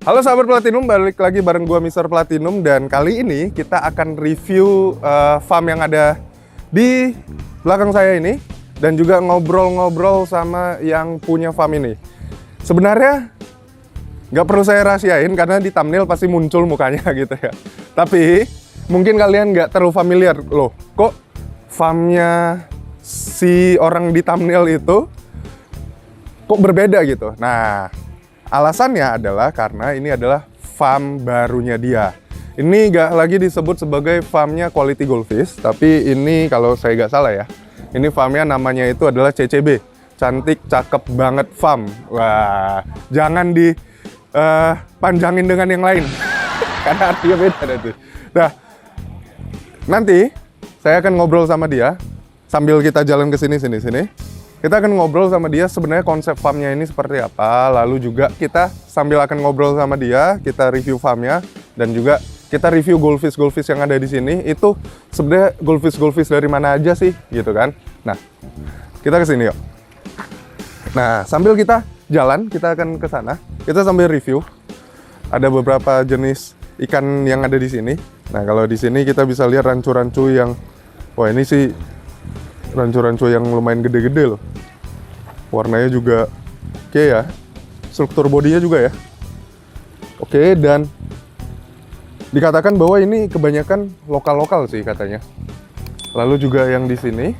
Halo sahabat Platinum, balik lagi bareng gua Mr. Platinum, dan kali ini kita akan review farm yang ada di belakang saya ini dan juga ngobrol-ngobrol sama yang punya farm ini. Sebenarnya nggak perlu saya rahasiain karena di thumbnail pasti muncul mukanya gitu ya. Tapi mungkin kalian nggak terlalu familiar, loh kok farmnya si orang di thumbnail itu kok berbeda gitu. Nah, alasannya adalah karena ini adalah farm barunya dia. Ini nggak lagi disebut sebagai farmnya Quality Goldfish, tapi ini kalau saya nggak salah ya, ini farmnya namanya itu adalah CCB, Cantik Cakep Banget Farm. Wah, jangan dipanjangin dengan yang lain, karena artinya beda nanti. Nah, nanti saya akan ngobrol sama dia sambil kita jalan ke sini. Kita akan ngobrol sama dia sebenarnya konsep farmnya ini seperti apa. Lalu juga kita sambil akan ngobrol sama dia, kita review farmnya dan juga kita review goldfish yang ada di sini. Itu sebenarnya goldfish dari mana aja sih, gitu kan? Nah, kita ke sini yuk. Nah, sambil kita jalan, kita akan ke sana. Kita sambil review. Ada beberapa jenis ikan yang ada di sini. Nah, kalau di sini kita bisa lihat rancu-rancu yang, wah ini sih rancu-rancu yang lumayan gede-gede loh. Warnanya juga oke ya. Struktur bodinya juga ya oke, dan dikatakan bahwa ini kebanyakan lokal-lokal sih katanya. Lalu juga yang di sini,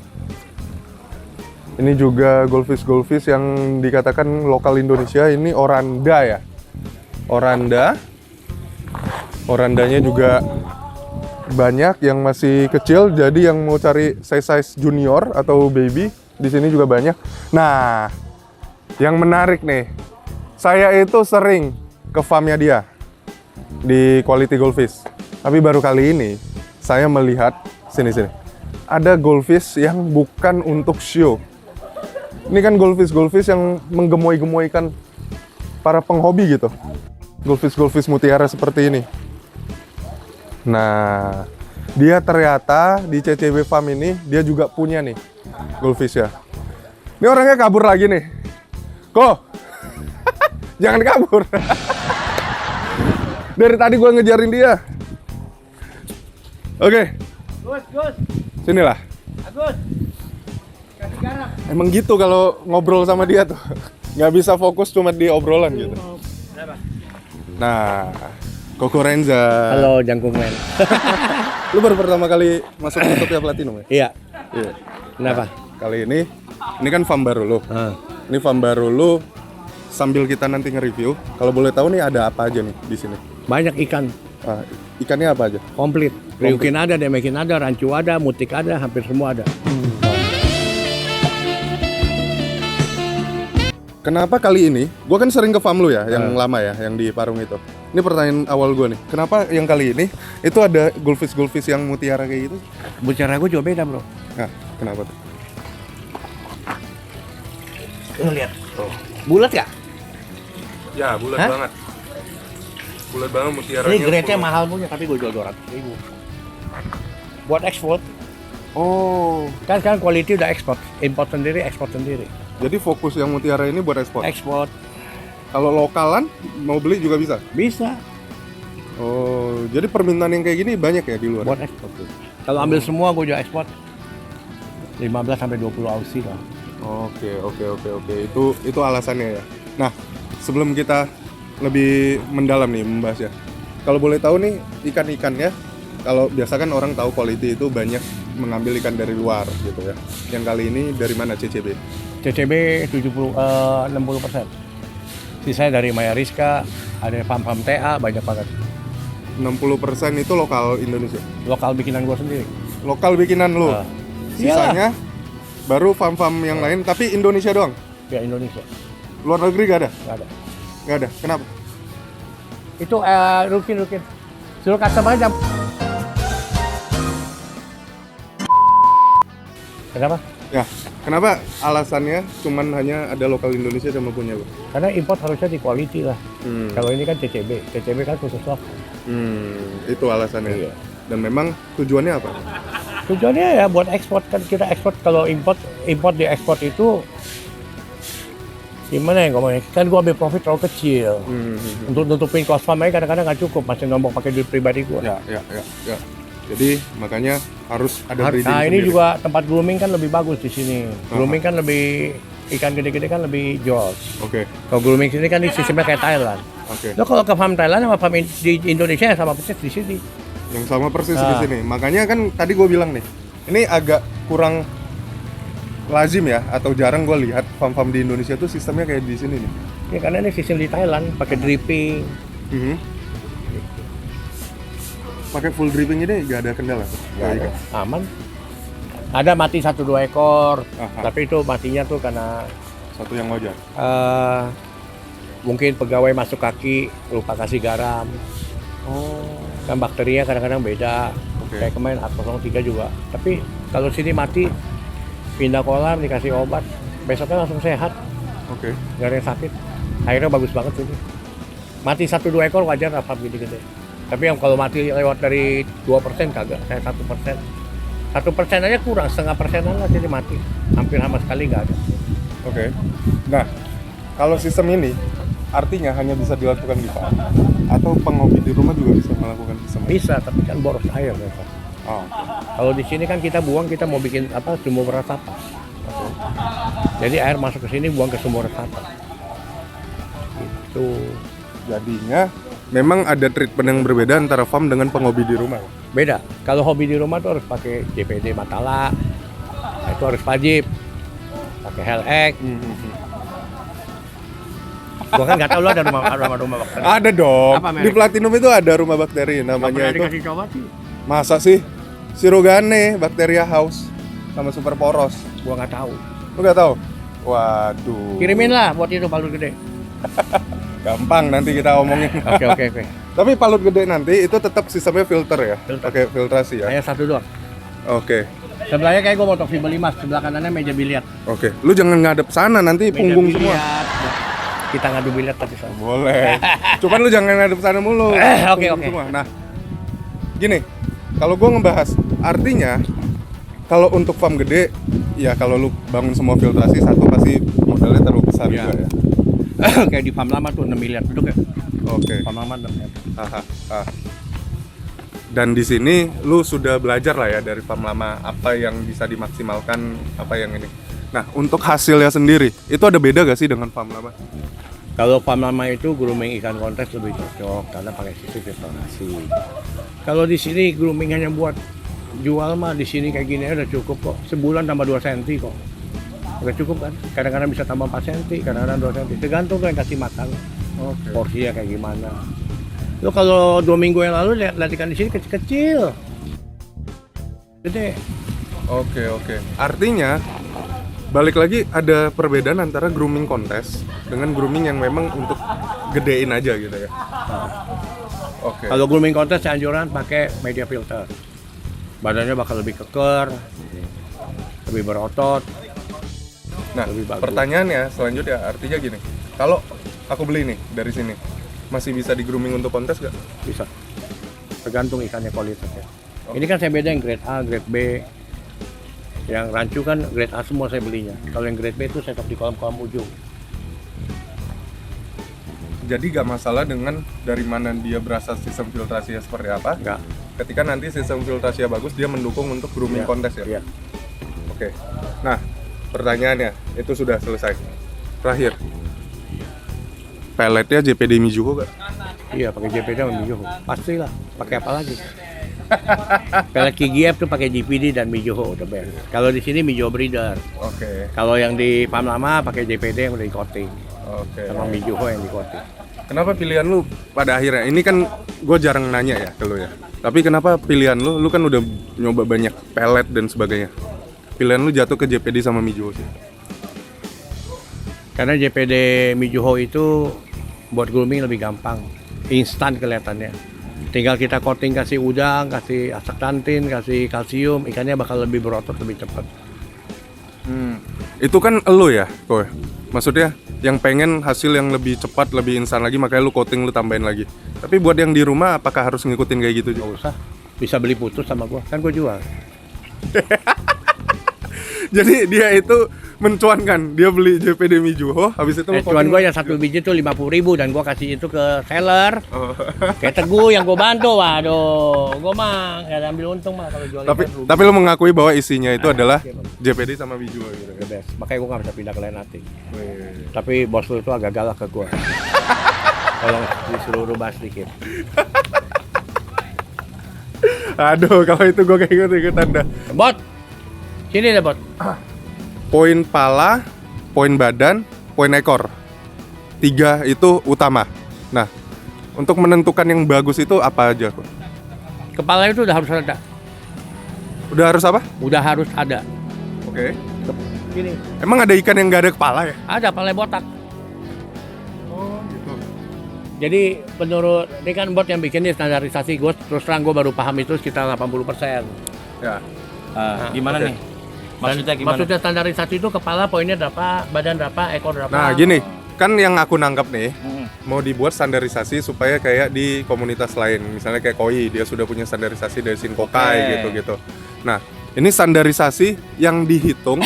ini juga goldfish yang dikatakan lokal Indonesia. Ini oranda ya. Orandanya juga banyak yang masih kecil, jadi yang mau cari size junior atau baby di sini juga banyak. Nah, yang menarik nih, saya itu sering ke farmnya dia di Quality Goldfish, tapi baru kali ini saya melihat sini ada goldfish yang bukan untuk show. Ini kan goldfish yang menggemoy-gemoykan para penghobi gitu, goldfish mutiara seperti ini. Nah, dia ternyata di CCB Farm ini dia juga punya nih goldfish ya. Ini orangnya kabur lagi nih. Kok? Jangan kabur. Dari tadi gua ngejarin dia. Oke. Gus. Sinilah. Agus. Kasih garam. Emang gitu kalau ngobrol sama dia tuh. Nggak bisa fokus cuma di obrolan gitu. Berapa? Nah, Koko Renza. Halo Jangkung Men. Lu baru pertama kali masuk YouTube ya Platinum ya? Iya. Iya. Kenapa? Kali ini kan farm baru lu. Ini farm baru lu, sambil kita nanti nge-review. Kalau boleh tahu nih ada apa aja nih di sini? Banyak ikan. Ikannya apa aja? Komplit. Ryukin ada, demekin ada, rancu ada, mutik ada, hampir semua ada. Kenapa kali ini? Gue kan sering ke farm lu ya, yang lama ya, yang di Parung itu. Ini pertanyaan awal gue nih. Kenapa yang kali ini itu ada goldfish yang mutiara kayak gitu? Bicara gue juga beda bro. Nah, kenapa tuh? Lu lihat. Bulat ya? Ya, bulat Hah? banget. Bulat banget mutiaranya. Ini grade-nya mahal punya, tapi gue jual 200.000. Buat ekspor. Oh, Kan sekarang quality udah ekspor. Import sendiri, ekspor sendiri. jadi fokus yang mutiara ini buat ekspor. Ekspor. Kalau lokalan mau beli juga bisa. Bisa. Oh, jadi permintaan yang kayak gini banyak ya di luar? Buat ekspor tuh. Kalau ambil semua gue jual ekspor. 15-20 Aussie lah. Oke. Itu alasannya ya. Nah, sebelum kita lebih mendalam nih membahasnya, kalau boleh tahu nih ikan-ikannya, kalau biasa kan orang tahu quality itu banyak mengambil ikan dari luar gitu ya. Yang kali ini dari mana CCB? CCB 60%. Sisanya dari Maya Rizka, ada farm-farm TA, banyak banget. 60% itu lokal Indonesia? Lokal bikinan gue sendiri. lokal bikinan lu. Nah. Sisanya baru farm-farm yang lain, tapi Indonesia doang. Ya Indonesia. Luar negeri gak ada? Nggak ada. Gak ada. Kenapa? Itu rukin. Suruh customer aja. Kenapa? Ya, kenapa alasannya cuman hanya ada lokal Indonesia sama punya lu? Karena import harusnya di quality lah. Hmm. Kalau ini kan CCB kan khusus lokal. Itu alasannya. Iya. Dan memang tujuannya apa? Tujuannya ya buat ekspor, kan kita ekspor. Kalau import di ekspor itu gimana ya ngomongnya? Kan gua ambil profit terlalu kecil. Untuk nutupin cost farm aja kadang-kadang nggak cukup, masih nombok pakai duit pribadi gua. Ya. Jadi makanya harus ada breeding Nah ini sendiri. juga tempat grooming kan lebih bagus di sini. Grooming kan lebih, ikan gede-gede kan lebih jos. Oke. Kalau grooming sini kan di sistemnya kayak Thailand. Oke. Lo kalau ke farm Thailand sama farm di Indonesia ya sama persis di sini. Yang sama persis di Ah. sini. Makanya kan tadi gue bilang nih, ini agak kurang lazim ya, atau jarang gue lihat farm-farm di Indonesia tuh sistemnya kayak di sini nih. Ya karena ini sistem di Thailand pakai dripping. Pakai full dripping ini nggak ada kendala? Nggak ada. Aman. Ada mati 1-2 ekor, Aha. tapi itu matinya tuh karena Satu yang wajar. mungkin pegawai masuk kaki lupa kasih garam. Oh. Kan bakterinya kadang-kadang beda. Oke. Kayak kemarin A03 juga. Tapi kalau sini mati, pindah kolam dikasih obat, besoknya langsung sehat, Oke. nggak ada yang sakit. Akhirnya bagus banget ini. Mati 1-2 ekor wajar lah farm gede-gede. Tapi yang kalau mati lewat dari 2% kagak, saya 1%. 1% aja kurang, 0,5%-an lah jadi mati. Hampir sama sekali nggak ada. Oke. Nah, kalau sistem ini artinya hanya bisa dilakukan di farm atau penghobi di rumah juga bisa melakukan sistem ini? Bisa, tapi kan boros air mereka. Oh. Kalau di sini kan kita buang, kita mau bikin apa sumur resapan. Jadi air masuk ke sini buang ke sumur resapan. Itu Jadinya memang ada treatment yang berbeda antara farm dengan penghobi di rumah. beda. Kalau hobi di rumah tuh harus pakai JPD Matala, nah, itu harus wajib. Pakai Helex. Gua kan nggak tahu lo ada rumah bakteri. Ada dong. Apa merek? Di Platinum itu ada rumah bakteri Nggak namanya pernah itu. dikasih coba sih. Masa sih? Sirogane, Bacteria House sama Super Poros. Gua nggak tahu. Lu nggak tahu? Waduh. Kirimin lah buat itu palut gede. Gampang nanti kita omongin. Oke. Tapi palut gede nanti itu tetap sistemnya filter ya? Filter. Pakai filtrasi ya? Hanya satu doang. Oke. Sebelahnya kayak gua mau toxible 5, sebelah kanannya meja biliar. Oke. Lu jangan ngadep sana nanti Meja punggung semua. biliar. Kita ngadu biliar tadi sana. Boleh. Cuman lu jangan ngadep sana mulu. Oke. Punggung semua. Nah, gini. Kalau gua ngebahas, artinya kalau untuk farm gede, ya kalau lu bangun semua filtrasi satu pasti modalnya terlalu besar Iya. juga ya. Kayak di farm lama tuh 6 miliar duduk ya. Oke. Farm lama 6 miliar. Aha, ah. Dan di sini lu sudah belajar lah ya dari farm lama apa yang bisa dimaksimalkan, apa yang ini. Nah, untuk hasilnya sendiri, itu ada beda gak sih dengan farm lama? Kalau farm lama itu grooming ikan kontes lebih cocok karena pakai sistem filtrasi. Kalau di sini grooming hanya buat jual mah di sini kayak gini udah cukup kok. Sebulan tambah 2 cm kok. Udah cukup kan? Kadang-kadang bisa tambah 4 cm, kadang-kadang 2 cm. Tergantung tuh yang kasih makan. Oke. Porsinya kayak gimana. Lo kalau 2 minggu yang lalu lihat ikan di sini kecil-kecil. Gede. Oke. Artinya balik lagi ada perbedaan antara grooming kontes dengan grooming yang memang untuk gedein aja gitu ya. Oke. Kalau grooming kontes saya anjuran pakai media filter. Badannya bakal lebih keker, lebih berotot. Nah, lebih bagus. pertanyaannya selanjutnya artinya gini. Kalau aku beli nih dari sini, masih bisa di grooming untuk kontes gak? Bisa. Tergantung ikannya kualitasnya. Ini kan saya beda yang grade A, grade B. Yang rancu kan grade A semua saya belinya. Kalau yang grade B itu saya top di kolam-kolam ujung. Jadi gak masalah dengan dari mana dia berasal sistem filtrasinya seperti apa. Enggak. Ketika nanti sistem filtrasinya bagus, dia mendukung untuk grooming Iya, kontes ya? Iya. Oke. Nah, pertanyaannya, itu sudah selesai. Terakhir. Peletnya JPD Mizuho gak? Iya, pakai JPD sama Mizuho. Pastilah. Pakai apa lagi? Pelet KGF tuh pakai JPD dan Mizuho udah beres. Kalau di sini Mizuho breeder. Oke. Kalau yang di farm lama pakai JPD yang udah di coating. Oke. Sama Mizuho yang di coating. Kenapa pilihan lu pada akhirnya? Ini kan gue jarang nanya ya ke lu ya. Tapi kenapa pilihan lu kan udah nyoba banyak pelet dan sebagainya. Pilihan lu jatuh ke JPD sama Mizuho sih. Karena JPD Mizuho itu buat grooming lebih gampang, instan kelihatannya. Tinggal kita coating, kasih udang, kasih astaxanthin, kasih kalsium, ikannya bakal lebih berotot, lebih cepat. Itu kan elu ya, Koy. Maksudnya yang pengen hasil yang lebih cepat, lebih instan lagi, makanya lu coating, lu tambahin lagi. Tapi buat yang di rumah, apakah harus ngikutin kayak gitu Gak juga? usah, bisa beli putus sama gua, kan gua jual. Jadi dia itu mencuankan, dia beli JPD Mizuho, habis itu lu Cuan coating. gua yang satu biji tuh 50.000 dan gua kasih itu ke seller. Oh. Kayak Teguh yang gua bantu, waduh, gua mah gak ada ambil untung mah kalau jual ikan rugi. Tapi lu mengakui bahwa isinya itu adalah oke, Bang. JPD sama Mizuho gitu The ya. best. Makanya gua gak bisa pindah ke lain hati. Wih. Tapi bos lu itu agak galak ke gua. Tolong disuruh rubah sedikit. Aduh, kalau itu gue kayak ikut-ikutan dah. Bot, sini deh bot. Poin pala, poin badan, poin ekor. 3 itu utama. Nah, untuk menentukan yang bagus itu apa aja, Koy? Kepala itu udah harus ada. Udah harus apa? Udah harus ada. Oke. Sini. Emang ada ikan yang gak ada kepala ya? Ada kepala botak. Oh, gitu. Jadi menurut ini kan bot yang bikin ini standarisasi, gue terus terang gue baru paham itu sekitar 80%. Ya. Gimana oke. nih? Maksudnya gimana? Maksudnya standarisasi itu kepala poinnya berapa, badan berapa, ekor berapa. Nah, gini, kan yang aku nangkap nih, Mm-mm. mau dibuat standarisasi supaya kayak di komunitas lain. Misalnya kayak Koi, dia sudah punya standarisasi dari Shinkokai Oke. gitu-gitu. Nah, ini standarisasi yang dihitung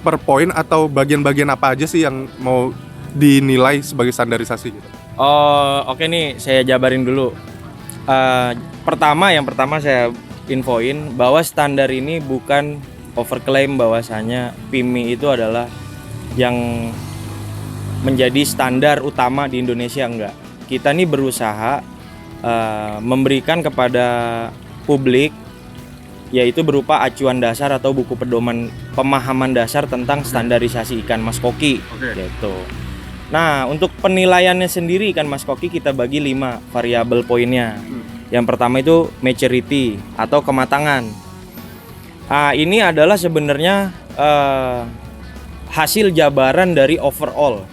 per poin atau bagian-bagian apa aja sih yang mau dinilai sebagai standarisasi gitu? Oh, oke nih, saya jabarin dulu. Yang pertama saya infoin bahwa standar ini bukan overclaim bahwasanya PIMI itu adalah yang menjadi standar utama di Indonesia, enggak. Kita nih berusaha memberikan kepada publik yaitu berupa acuan dasar atau buku pedoman pemahaman dasar tentang standarisasi ikan mas koki. Oke. Gitu. Nah, untuk penilaiannya sendiri ikan mas koki kita bagi 5 variabel poinnya. Yang pertama itu maturity atau kematangan. Ini adalah sebenarnya hasil jabaran dari overall.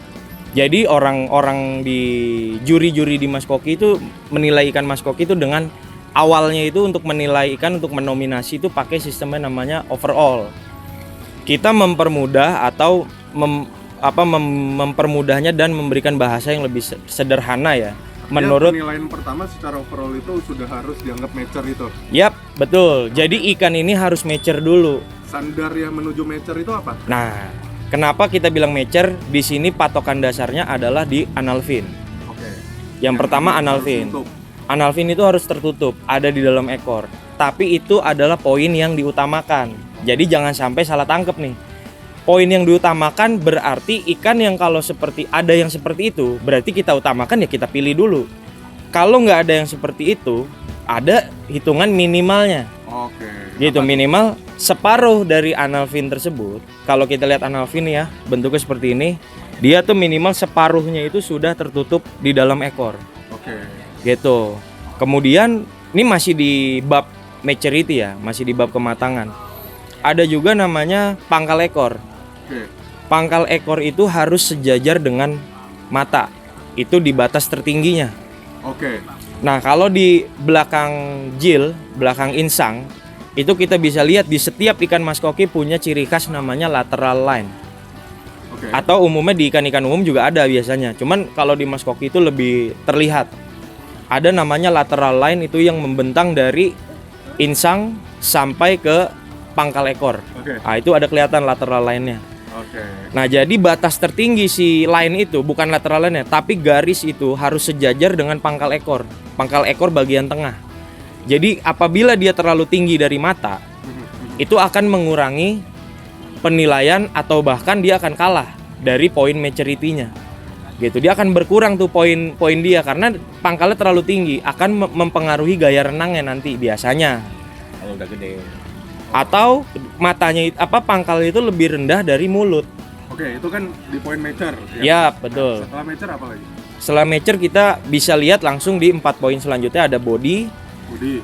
Jadi orang-orang di juri-juri di mas koki itu menilai ikan mas koki itu dengan awalnya itu untuk menilai ikan, untuk menominasi itu pakai sistemnya namanya overall. Kita mempermudah atau mempermudahnya dan memberikan bahasa yang lebih sederhana ya. Menurut penilaian pertama secara overall itu sudah harus dianggap mature itu. Yap, betul. Jadi ikan ini harus mature dulu. Standar yang menuju mature itu apa? Nah, kenapa kita bilang mature? Di sini patokan dasarnya adalah di analfin. Oke. Yang pertama analfin. Analfin itu harus tertutup, ada di dalam ekor. Tapi itu adalah poin yang diutamakan. Jadi jangan sampai salah tangkep nih. Poin yang diutamakan berarti ikan yang kalau seperti ada yang seperti itu, berarti kita utamakan ya kita pilih dulu. Kalau nggak ada yang seperti itu, ada hitungan minimalnya. Oke. Gitu, minimal separuh dari analfin tersebut. Kalau kita lihat analfin ya, bentuknya seperti ini, dia tuh minimal separuhnya itu sudah tertutup di dalam ekor. Oke. Gitu. Kemudian ini masih di bab maturity ya, masih di bab kematangan. Ada juga namanya pangkal ekor. Oke. Pangkal ekor itu harus sejajar dengan mata. Itu di batas tertingginya. Oke. Nah, kalau di belakang jil, belakang insang, itu kita bisa lihat di setiap ikan mas koki punya ciri khas namanya lateral line. Oke. Atau umumnya di ikan-ikan umum juga ada biasanya. Cuman kalau di mas koki itu lebih terlihat. Ada namanya lateral line itu yang membentang dari insang sampai ke pangkal ekor. Oke. Nah, itu ada kelihatan lateral line-nya. Oke. Nah, jadi batas tertinggi si line itu bukan lateral line-nya, tapi garis itu harus sejajar dengan pangkal ekor. Pangkal ekor bagian tengah. Jadi apabila dia terlalu tinggi dari mata, itu akan mengurangi penilaian atau bahkan dia akan kalah dari poin maturity-nya. Gitu, dia akan berkurang tuh poin dia karena pangkalnya terlalu tinggi, akan mempengaruhi gaya renangnya nanti biasanya. Kalau udah gede. Atau matanya pangkal itu lebih rendah dari mulut. Oke, itu kan di poin mature. Ya, betul. Setelah mature apa lagi? Setelah mature kita bisa lihat langsung di 4 poin selanjutnya ada body.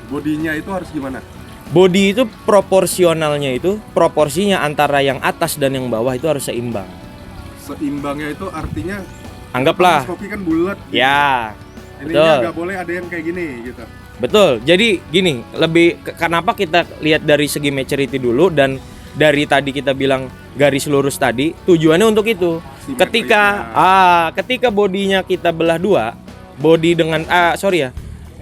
Bodinya itu harus gimana? Body itu proporsionalnya itu proporsinya antara yang atas dan yang bawah itu harus seimbang. Seimbangnya itu artinya Anggaplah kopi kan bulat. ya. Ininya betul. nggak boleh ada yang kayak gini gitu. Betul. Jadi gini, kenapa kita lihat dari segi maturity dulu dan dari tadi kita bilang garis lurus tadi, tujuannya untuk itu. Ketika bodinya kita belah dua, body dengan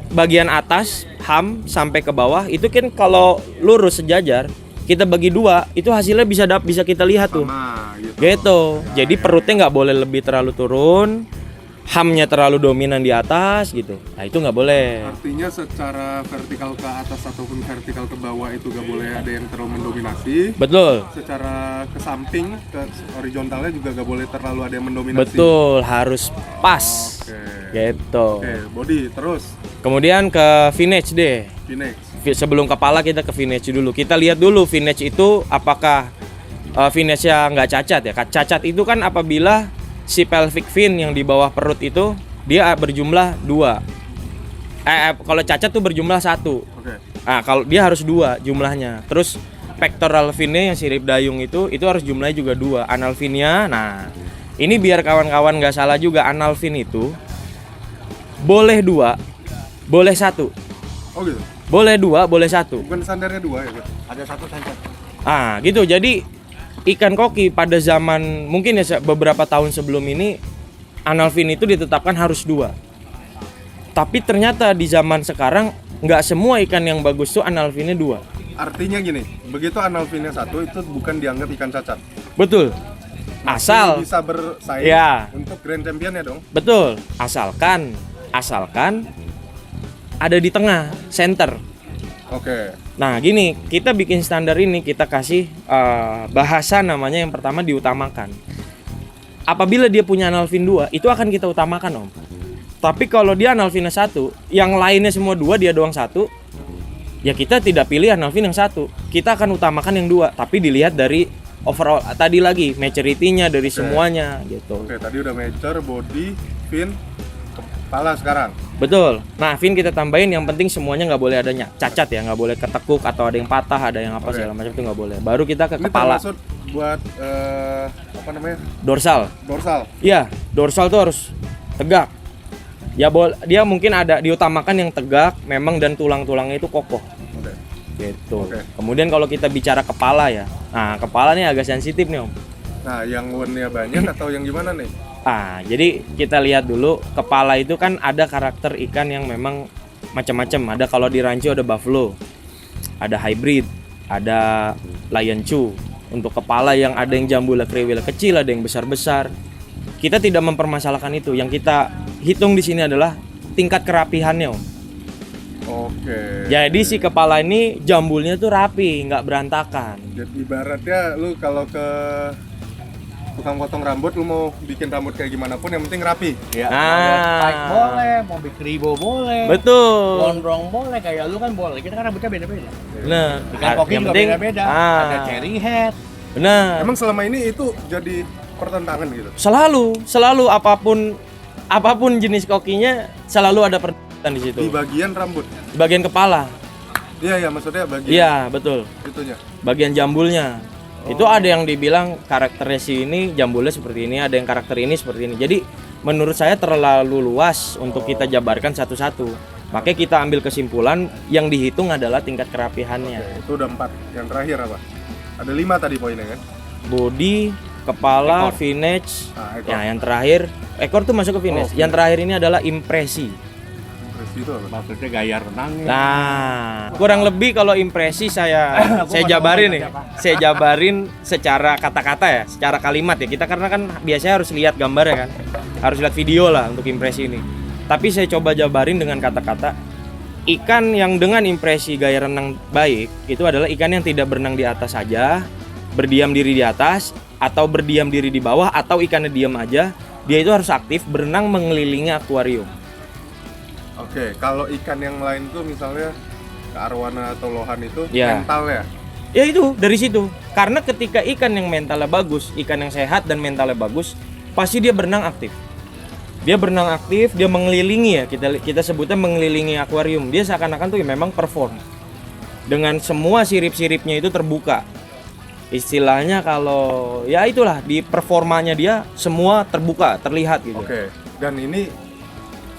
bagian atas ham sampai ke bawah itu kan kalau lurus sejajar, kita bagi dua, itu hasilnya bisa kita lihat tuh. Sama gitu. Gitu. Jadi perutnya nggak boleh lebih terlalu turun, hamnya terlalu dominan di atas gitu. Nah itu nggak boleh. Artinya secara vertikal ke atas ataupun vertikal ke bawah itu nggak boleh ada yang terlalu mendominasi. Betul. Secara ke samping, ke horizontalnya juga nggak boleh terlalu ada yang mendominasi. Betul, harus pas. Oke. Gitu. Oke, body terus Kemudian ke vintage deh. V-neck. Sebelum kepala kita ke vintage dulu. Kita lihat dulu vintage itu apakah vintage-nya nggak cacat ya. Cacat itu kan apabila si pelvic fin yang di bawah perut itu dia berjumlah 2. Kalau cacat tuh berjumlah 1. Oke. Nah, kalau dia harus 2 jumlahnya. Terus pectoral fin-nya yang sirip dayung itu harus jumlahnya juga 2. Anal fin-nya, nah ini biar kawan-kawan nggak salah juga, anal fin itu boleh 2, boleh 1. Oh gitu. Boleh 2, boleh 1. Bukan standarnya 2 ya, Pak? Ada 1 saja. Gitu. Jadi ikan koki pada zaman mungkin ya beberapa tahun sebelum ini anal fin itu ditetapkan harus 2. Tapi ternyata di zaman sekarang nggak semua ikan yang bagus tuh anal finnya 2. Artinya gini, begitu anal finnya 1 itu bukan dianggap ikan cacat. Betul. Asal Masih bisa bersaing Ya. untuk Grand Champion ya dong. betul. Asalkan ada di tengah, center. Oke. Nah gini, kita bikin standar ini, kita kasih bahasa namanya yang pertama diutamakan. Apabila dia punya analfin 2, itu akan kita utamakan om. Tapi kalau dia analfinnya 1, yang lainnya semua 2, dia doang 1, ya kita tidak pilih analfin yang 1. Kita akan utamakan yang 2, tapi dilihat dari overall, tadi lagi, maturity-nya dari semuanya gitu. Oke, tadi udah mature, body, fin, kepala sekarang. Betul. Nah, fin kita tambahin, yang penting semuanya nggak boleh adanya cacat ya, nggak boleh ketekuk atau ada yang patah, ada yang apa segala macam itu nggak boleh. Baru kita ke Ini kepala. termasuk buat apa namanya? Dorsal. Dorsal. Iya, dorsal tuh harus tegak. Ya dia mungkin ada diutamakan yang tegak, memang dan tulang-tulangnya itu kokoh. Oke. Gitu. Oke. Kemudian kalau kita bicara kepala ya, nah kepala nih agak sensitif nih om. Nah, yang one-nya banyak atau yang gimana nih? Jadi kita lihat dulu kepala itu kan ada karakter ikan yang memang macam-macam. Ada kalau di rancu ada buffalo, ada hybrid, ada lion chu. Untuk kepala yang ada yang jambula kriwil kecil, ada yang besar-besar. Kita tidak mempermasalahkan itu. Yang kita hitung di sini adalah tingkat kerapihannya om. Oke. Jadi si kepala ini jambulnya tuh rapi, nggak berantakan. Jadi ibaratnya lu kalau ke tukang potong rambut, lu mau bikin rambut kayak gimana pun yang penting rapi. Ya, Nah. mau spike boleh, mau big ribo boleh. Betul. Gondrong boleh, kayak lu kan boleh. Kita kan rambutnya beda-beda. Benar. Ikan koki juga beda-beda. Ada cherry head. Benar. Emang selama ini itu jadi pertentangan gitu? Selalu apapun jenis kokinya selalu ada perdebatan di situ. Di bagian rambut. Di bagian kepala. Iya, maksudnya bagian Iya, betul. itunya. Bagian jambulnya. Itu ada yang dibilang karakternya si ini jambulnya seperti ini, ada yang karakter ini seperti ini. Jadi menurut saya terlalu luas untuk kita jabarkan satu-satu. Makanya kita ambil kesimpulan yang dihitung adalah tingkat kerapihannya. Oke, itu udah 4. Yang terakhir apa? Ada 5 tadi poinnya kan? Body, kepala, vintage. ekor. Ya, yang terakhir ekor tuh masuk ke vintage. Yang terakhir ini adalah impresi. Terus itu apa? Maksudnya gaya renangnya. Nah, kurang lebih kalau impresi saya jabarin nih. Saya jabarin secara kata-kata ya, secara kalimat ya. Kita karena kan biasanya harus lihat gambar ya kan. Harus lihat video lah untuk impresi ini. Tapi saya coba jabarin dengan kata-kata. Ikan yang dengan impresi gaya renang baik itu adalah ikan yang tidak berenang di atas saja, berdiam diri di atas atau berdiam diri di bawah, atau ikannya diam aja. Dia itu harus aktif berenang mengelilingi akuarium. Oke, kalau ikan yang lain tuh misalnya ke arwana atau lohan itu Ya. mental ya? Ya itu dari situ. Karena ketika ikan yang mentalnya bagus, ikan yang sehat dan mentalnya bagus, pasti dia berenang aktif. Dia berenang aktif, dia mengelilingi ya, kita sebutnya mengelilingi akuarium. Dia seakan-akan tuh ya memang perform. Dengan semua sirip-siripnya itu terbuka. Istilahnya kalau ya itulah di performanya dia semua terbuka, terlihat gitu. Oke. Dan ini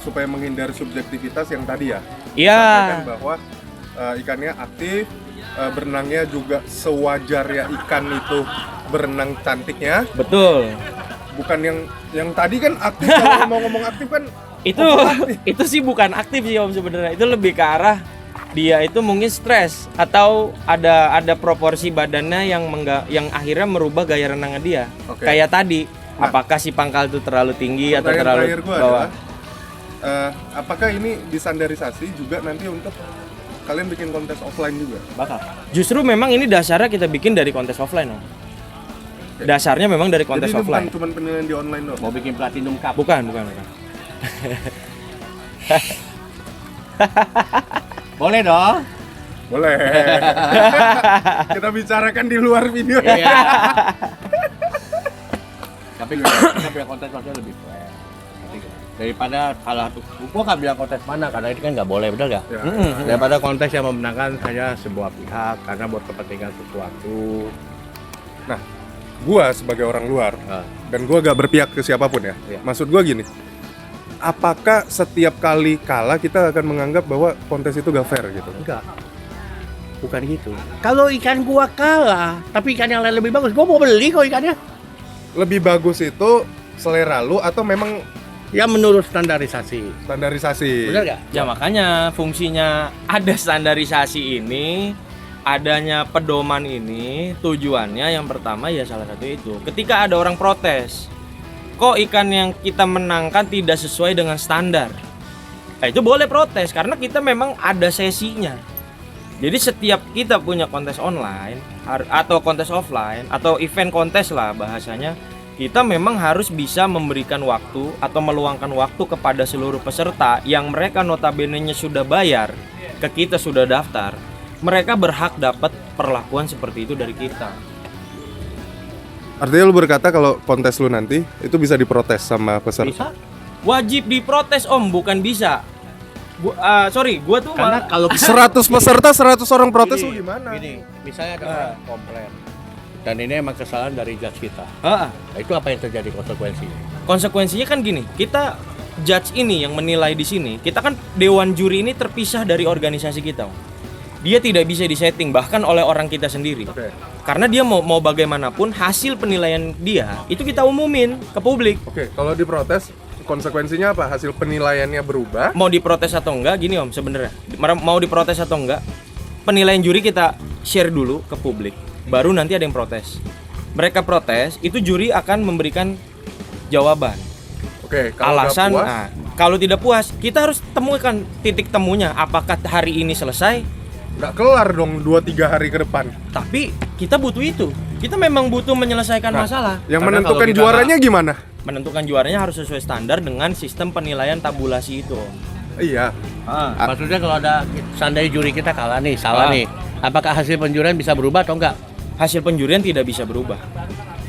supaya menghindari subjektivitas yang tadi ya. Iya. Sampaikan bahwa ikannya aktif, berenangnya juga sewajarnya ikan itu berenang cantiknya. Betul. Bukan yang tadi kan aktif, kalau mau ngomong aktif kan Itu sih bukan aktif sih Om sebenarnya. Itu lebih ke arah dia itu mungkin stres atau ada proporsi badannya yang akhirnya merubah gaya renangnya dia. Oke. Kayak tadi, Nah, apakah si pangkal itu terlalu tinggi atau pertanyaan terlalu terakhir gua bawah? adalah, apakah ini distandarisasi juga nanti untuk kalian bikin kontes offline juga? Bakal. Justru memang ini dasarnya kita bikin dari kontes offline Om. Dasarnya memang dari kontes Jadi ini offline. bukan cuma penilaian di online doang. Mau bikin Platinum Cup. Bukan. Boleh dong. Boleh. Kita bicarakan di luar video. Iya. Tapi kita bilang kontes maksudnya lebih fair. Daripada salah satu, gua nggak bilang kontes mana karena itu kan nggak boleh, benar nggak? Ya. Daripada kontes yang memenangkan hanya sebuah pihak karena buat kepentingan sesuatu. Nah, gua sebagai orang luar dan gua gak berpihak ke siapapun ya. Iya. Maksud gua gini. Apakah setiap kali kalah kita akan menganggap bahwa kontes itu gak fair gitu? Enggak. Bukan gitu. Kalau ikan gua kalah, tapi ikan yang lain lebih bagus, gua mau beli kok ikannya. Lebih bagus itu selera lu atau memang Ya menurut standarisasi. standarisasi? Benar nggak? Ya makanya fungsinya ada standarisasi ini, adanya pedoman ini, tujuannya yang pertama ya salah satu itu. Ketika ada orang protes, kok ikan yang kita menangkan tidak sesuai dengan standar. Nah, itu boleh protes karena kita memang ada sesinya. Jadi setiap kita punya kontes online atau kontes offline atau event kontes lah bahasanya, kita memang harus bisa memberikan waktu atau meluangkan waktu kepada seluruh peserta yang mereka notabene-nya sudah bayar, ke kita sudah daftar. Mereka berhak dapat perlakuan seperti itu dari kita. Artinya lu berkata kalau kontes lu nanti itu bisa diprotes sama peserta? Bisa? Wajib diprotes Om, bukan bisa. Gua tuh Karena kalau 100 peserta 100 orang protes lu gimana? Gini, misalnya ada orang komplain dan ini emang kesalahan dari judge kita. Heeh. Nah, itu apa yang terjadi konsekuensinya? Konsekuensinya kan gini, kita judge ini yang menilai di sini, kita kan dewan juri ini terpisah dari organisasi kita. Om. Dia tidak bisa disetting bahkan oleh orang kita sendiri. Oke. Karena dia mau bagaimanapun hasil penilaian dia itu kita umumin ke publik. Oke, kalau diprotes konsekuensinya apa? Hasil penilaiannya berubah? Mau diprotes atau enggak gini Om sebenarnya. Mau diprotes atau enggak, penilaian juri kita share dulu ke publik. Baru nanti ada yang protes. Mereka protes, itu juri akan memberikan jawaban. Oke, kalau Alasan, nggak puas, nah, kalau tidak puas, kita harus temukan titik temunya. Apakah hari ini selesai? nggak kelar dong 2-3 hari ke depan. Tapi kita butuh itu. Kita memang butuh menyelesaikan Nah, masalah. Yang Karena menentukan kalau kita juaranya gimana? Menentukan juaranya harus sesuai standar dengan sistem penilaian tabulasi itu. Om. Iya. Maksudnya kalau ada seandainya juri kita kalah nih, salah Ah. nih, apakah hasil penjurian bisa berubah atau enggak? Hasil penjurian tidak bisa berubah.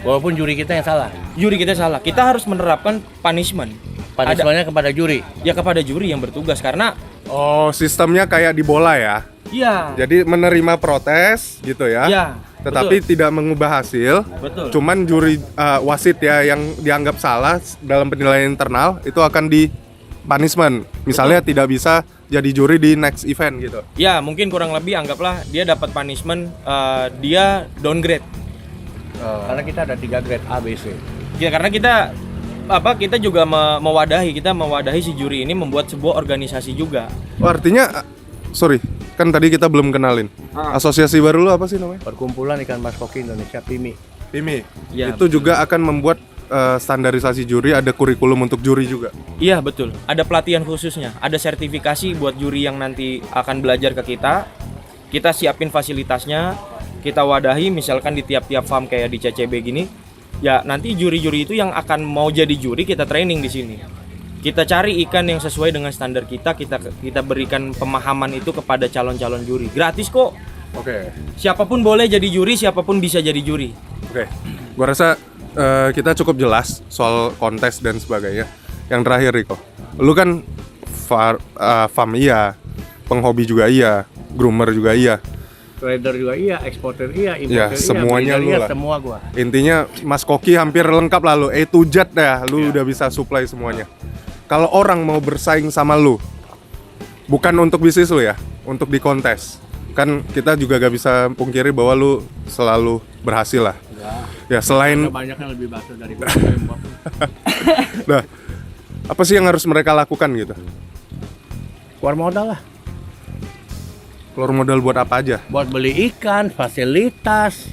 Walaupun juri kita yang salah. Juri kita salah. Kita harus menerapkan punishment. Punishment-nya kepada juri. Ya kepada juri yang bertugas karena Oh, sistemnya kayak di bola ya. iya. Jadi menerima protes gitu ya. Iya. Tetapi tidak mengubah hasil. Betul. Cuman juri wasit ya yang dianggap salah dalam penilaian internal itu akan di punishment. Misalnya tidak bisa jadi juri di next event gitu. Ya, mungkin kurang lebih anggaplah dia dapat punishment, dia downgrade. Karena kita ada 3 grade A, B, C. Ya, karena kita juga mewadahi si juri ini membuat sebuah organisasi juga. Oh, artinya sorry, kan tadi kita belum kenalin. Asosiasi baru lu apa sih namanya? Perkumpulan Ikan Mas Koki Indonesia, PIMI. PIMI. Ya, Itu juga akan membuat standarisasi juri, ada kurikulum untuk juri juga. Iya, betul. Ada pelatihan khususnya, ada sertifikasi buat juri yang nanti akan belajar ke kita. Kita siapin fasilitasnya, kita wadahi misalkan di tiap-tiap farm kayak di CCB gini. Ya, nanti juri-juri itu yang akan mau jadi juri kita training di sini. Kita cari ikan yang sesuai dengan standar kita berikan pemahaman itu kepada calon-calon juri. Gratis kok. Oke. Siapapun boleh jadi juri, siapapun bisa jadi juri. Oke. Gua rasa kita cukup jelas soal kontes dan sebagainya. Yang terakhir Riko, lu kan farm iya, penghobi juga iya, groomer juga iya. Trader juga iya, eksporter iya, Ya, importer iya, semuanya breeder lu iya, lah. semua gua. Intinya Mas Koki hampir lengkap lah lu, to Z dah, lu udah bisa supply semuanya. Kalau orang mau bersaing sama lu, bukan untuk bisnis lu ya, untuk di kontes. Kan kita juga gak bisa pungkiri bahwa lu selalu berhasil lah. Ya selain, Ada banyak yang lebih bagus dari gua. nah, apa sih yang harus mereka lakukan gitu? Keluar modal lah. Keluar modal buat apa aja? Buat beli ikan, fasilitas.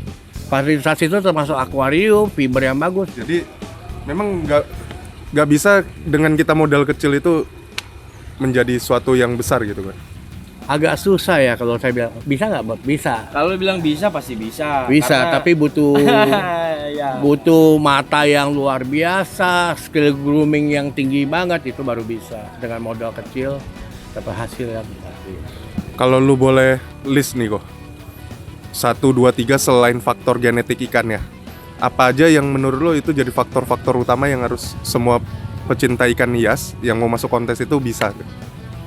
Fasilitas itu termasuk akuarium, fiber yang bagus. Jadi memang nggak bisa dengan kita modal kecil itu menjadi suatu yang besar gitu kan? Agak susah ya kalau saya bilang. Bisa nggak, Bot? Bisa. Kalau bilang bisa pasti bisa. Bisa, Karena- tapi butuh ya. butuh mata yang luar biasa, skill grooming yang tinggi banget, itu baru bisa. Dengan modal kecil dapat hasil yang pasti. Kalau lu boleh list nih kok 1, 2, 3 selain faktor genetik ikan ya, apa aja yang menurut lo itu jadi faktor-faktor utama yang harus semua pecinta ikan hias yang mau masuk kontes itu bisa?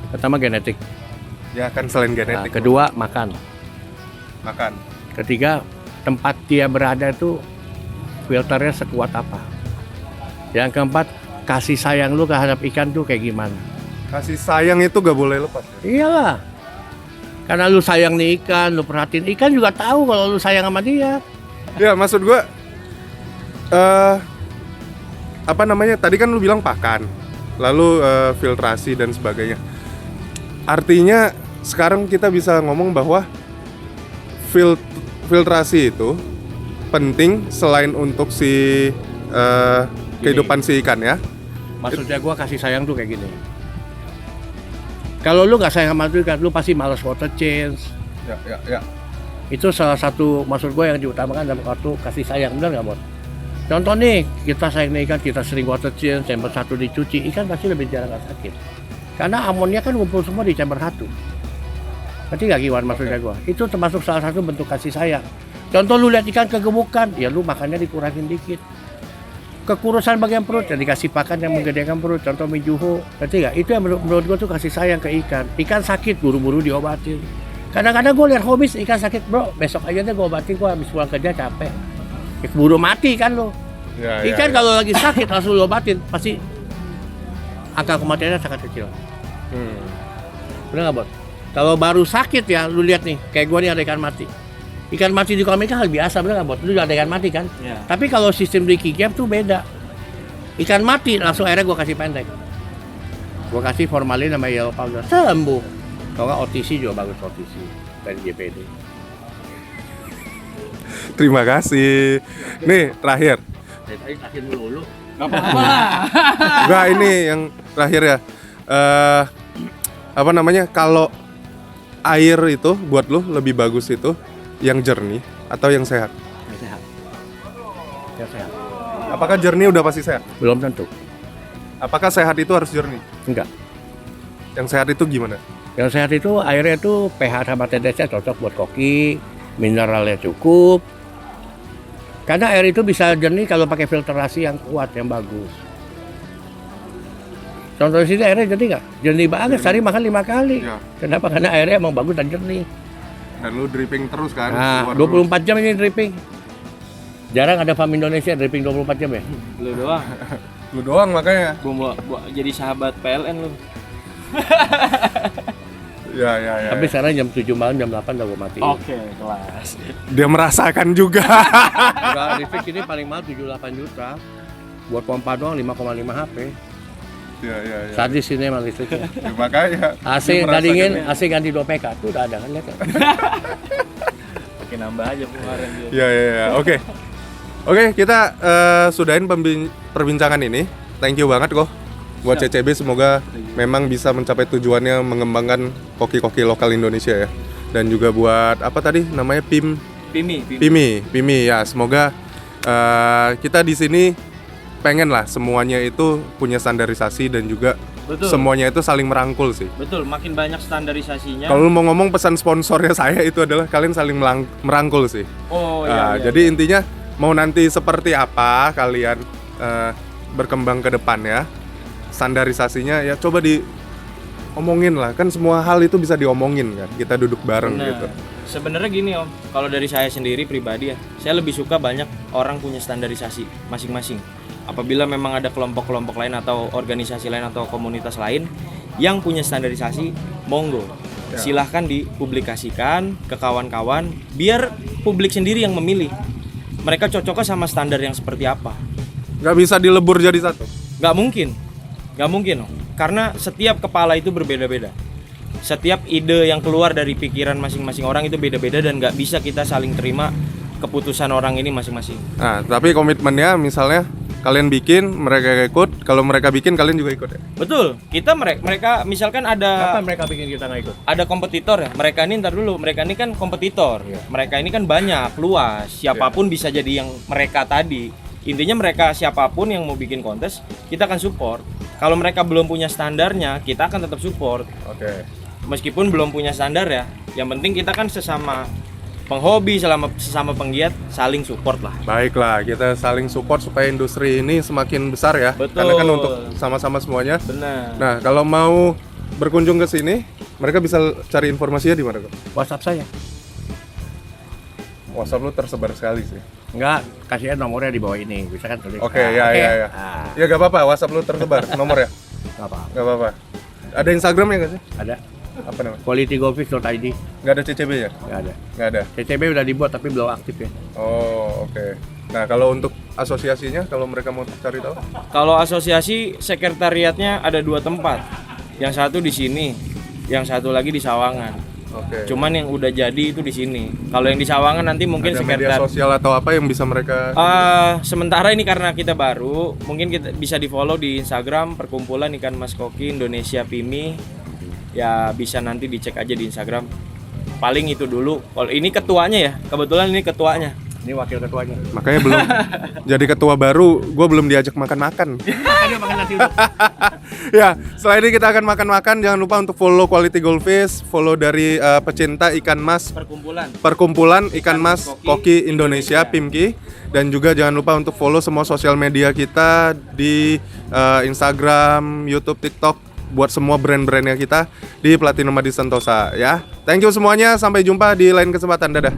Pertama genetik. Ya kan selain Nah, genetik. kedua makan. Makan. Ketiga, tempat dia berada itu filternya sekuat apa. Yang keempat, kasih sayang lu terhadap ikan tuh kayak gimana. Kasih sayang itu gak boleh lepas ya? Iyalah. Karena lu sayang nih ikan, lu perhatiin ikan juga tahu kalau lu sayang sama dia. Ya maksud gua apa namanya, tadi kan lu bilang pakan, lalu filtrasi dan sebagainya. Artinya sekarang kita bisa ngomong bahwa filtrasi itu penting selain untuk si kehidupan si ikan ya. Maksudnya gua kasih sayang tuh kayak gini. Kalau lu nggak sayang sama tuh ikan, lu pasti malas water change. Ya. Itu salah satu maksud gue yang diutamakan dalam waktu kasih sayang, benar nggak, Bos? Contoh nih, kita sayang nih ikan, kita sering water change, chamber 1 dicuci, ikan pasti lebih jarang nggak sakit. Karena amonnya kan ngumpul semua di chamber 1. Berarti nggak gimana maksudnya gue? Itu termasuk salah satu bentuk kasih sayang. Contoh lu lihat ikan kegemukan, ya lu makannya dikurangin dikit. Kekurusan bagian perut, ya dikasih pakan yang menggedekan perut, contoh mijuho. Berarti nggak? Itu yang menurut gue tuh kasih sayang ke ikan. Ikan sakit, buru-buru diobatin. Kadang-kadang gue lihat hobis ikan sakit, bro, besok aja deh gue obatin, gue habis pulang kerja capek. Keburu mati kan lo. Ya, Ikan kalau lagi sakit langsung lo obatin, pasti angka kematiannya sangat kecil. Bener nggak, Bos? Kalau baru sakit ya, lu lihat nih, kayak gue nih ada ikan mati. Ikan mati di kolam ikan hal biasa, bener nggak, Bos? Lu ada ikan mati kan? Ya. Tapi kalau sistem di Kigem tuh beda. Ikan mati langsung airnya gue kasih pendek. Gue kasih formalin sama yellow powder, sembuh. Kalau nggak OTC juga bagus, OTC dari JPD. Terima kasih. Nih terakhir. Tadi kasih dulu. Nggak apa-apa lah. Enggak, ini yang terakhir ya. Apa namanya? Kalau air itu buat lu lebih bagus itu yang jernih atau yang sehat? Yang sehat. Yang sehat. Apakah jernih udah pasti sehat? Belum tentu. Apakah sehat itu harus jernih? Enggak. Yang sehat itu gimana? Yang sehat itu airnya itu pH sama TDS-nya cocok buat koki, mineralnya cukup. Karena air itu bisa jernih kalau pakai filtrasi yang kuat, yang bagus. Contoh di sini airnya jernih nggak? Jernih banget, sehari makan 5 kali. Ya. Kenapa? Karena airnya emang bagus dan jernih. Dan lu dripping terus kan? Nah, keluar 24 jam ini dripping. Jarang ada farm Indonesia dripping 24 jam ya. Lu doang. terus. Lu doang makanya. Gua jadi sahabat PLN lu. Ya. Tapi sekarang jam 7 malam, jam 8 udah gue matiin. Oke, kelas. Dia merasakan juga. Enggak, listrik ini paling mahal 78 juta. Buat pompa doang 5,5 HP. Ya. Sadis ini emang listriknya. Ya, makanya. AC dia nggak dingin, merasakannya. AC ganti 2 PK tuh udah ada kan, lihat kan? Pakai nambah aja kemarin dia. Ya. Oke, kita sudahin perbincangan ini. Thank you banget kok buat CCB, semoga memang bisa mencapai tujuannya mengembangkan koki-koki lokal Indonesia ya. Dan juga buat apa tadi namanya Pimi ya, semoga kita di sini pengen lah semuanya itu punya standarisasi dan juga Betul. semuanya itu saling merangkul sih. Betul, makin banyak standarisasinya. Kalau lu mau ngomong pesan sponsornya saya itu adalah kalian saling merangkul sih. Oh Nah, iya. jadi intinya mau nanti seperti apa kalian berkembang ke depan ya. standarisasinya ya coba diomongin lah, kan semua hal itu bisa diomongin kan, kita duduk bareng Bener. gitu. Sebenarnya gini Om, kalau dari saya sendiri pribadi ya, saya lebih suka banyak orang punya standarisasi masing-masing. Apabila memang ada kelompok-kelompok lain atau organisasi lain atau komunitas lain yang punya standarisasi, monggo. Silahkan dipublikasikan ke kawan-kawan, biar publik sendiri yang memilih. Mereka cocoknya sama standar yang seperti apa. Nggak bisa dilebur jadi satu. Nggak mungkin Om. Karena setiap kepala itu berbeda-beda. Setiap ide yang keluar dari pikiran masing-masing orang itu beda-beda dan nggak bisa kita saling terima keputusan orang ini masing-masing. Nah, tapi komitmennya misalnya kalian bikin, mereka ikut, kalau mereka bikin kalian juga ikut ya. Betul, kita mereka misalkan ada Kapan mereka bikin kita nggak ikut? ada kompetitor ya. Mereka ini kan kompetitor. Mereka ini kan banyak, luas. Siapapun bisa jadi yang mereka tadi. Intinya mereka siapapun yang mau bikin kontes, kita akan support. Kalau mereka belum punya standarnya, kita akan tetap support. Oke. Meskipun belum punya standar ya, yang penting kita kan sesama penghobi, sesama penggiat saling support lah. Baiklah, kita saling support supaya industri ini semakin besar ya. Betul. Karena kan untuk sama-sama semuanya. Benar. Nah, kalau mau berkunjung ke sini, mereka bisa cari informasinya di mana kok? WhatsApp saya. WhatsApp lu tersebar sekali sih. Enggak, kasih nomornya di bawah ini. Bisa kan tulis. Oke, ya. Ah, Ya gak apa-apa, WhatsApp lu tersebar nomor ya. nggak apa. Gak apa-apa. Ada Instagramnya gak sih? Ada. Apa namanya? qualitygolfish.id. Gak ada CCB ya? Nggak ada. Gak ada. CCB udah dibuat tapi belum aktif ya. Oh, oke. Nah, kalau untuk asosiasinya, kalau mereka mau cari tahu? Kalau asosiasi sekretariatnya ada 2 tempat. Yang satu di sini, yang satu lagi di Sawangan. Oke. Cuman yang udah jadi itu di sini. Kalau yang di Sawangan nanti mungkin Ada media sekretar. sosial atau apa yang bisa mereka... Sementara ini karena kita baru, mungkin kita bisa di follow di Instagram Perkumpulan Ikan Mas Koki Indonesia PIMI. Ya bisa nanti dicek aja di Instagram. Paling itu dulu. Kalau ini ketuanya ya, kebetulan ini ketuanya. Ini wakil ketuanya. Makanya belum jadi ketua baru, gue belum diajak makan-makan. Ada makan nasi udah. Ya, setelah ini kita akan makan-makan. Jangan lupa untuk follow Quality Goldfish, follow dari pecinta ikan mas Perkumpulan Ikan Mas Koki Indonesia PIMKI, dan juga jangan lupa untuk follow semua sosial media kita di Instagram, YouTube, TikTok, buat semua brand-brandnya kita di Platinum Adi Sentosa ya. Thank you semuanya, sampai jumpa di lain kesempatan. Dadah.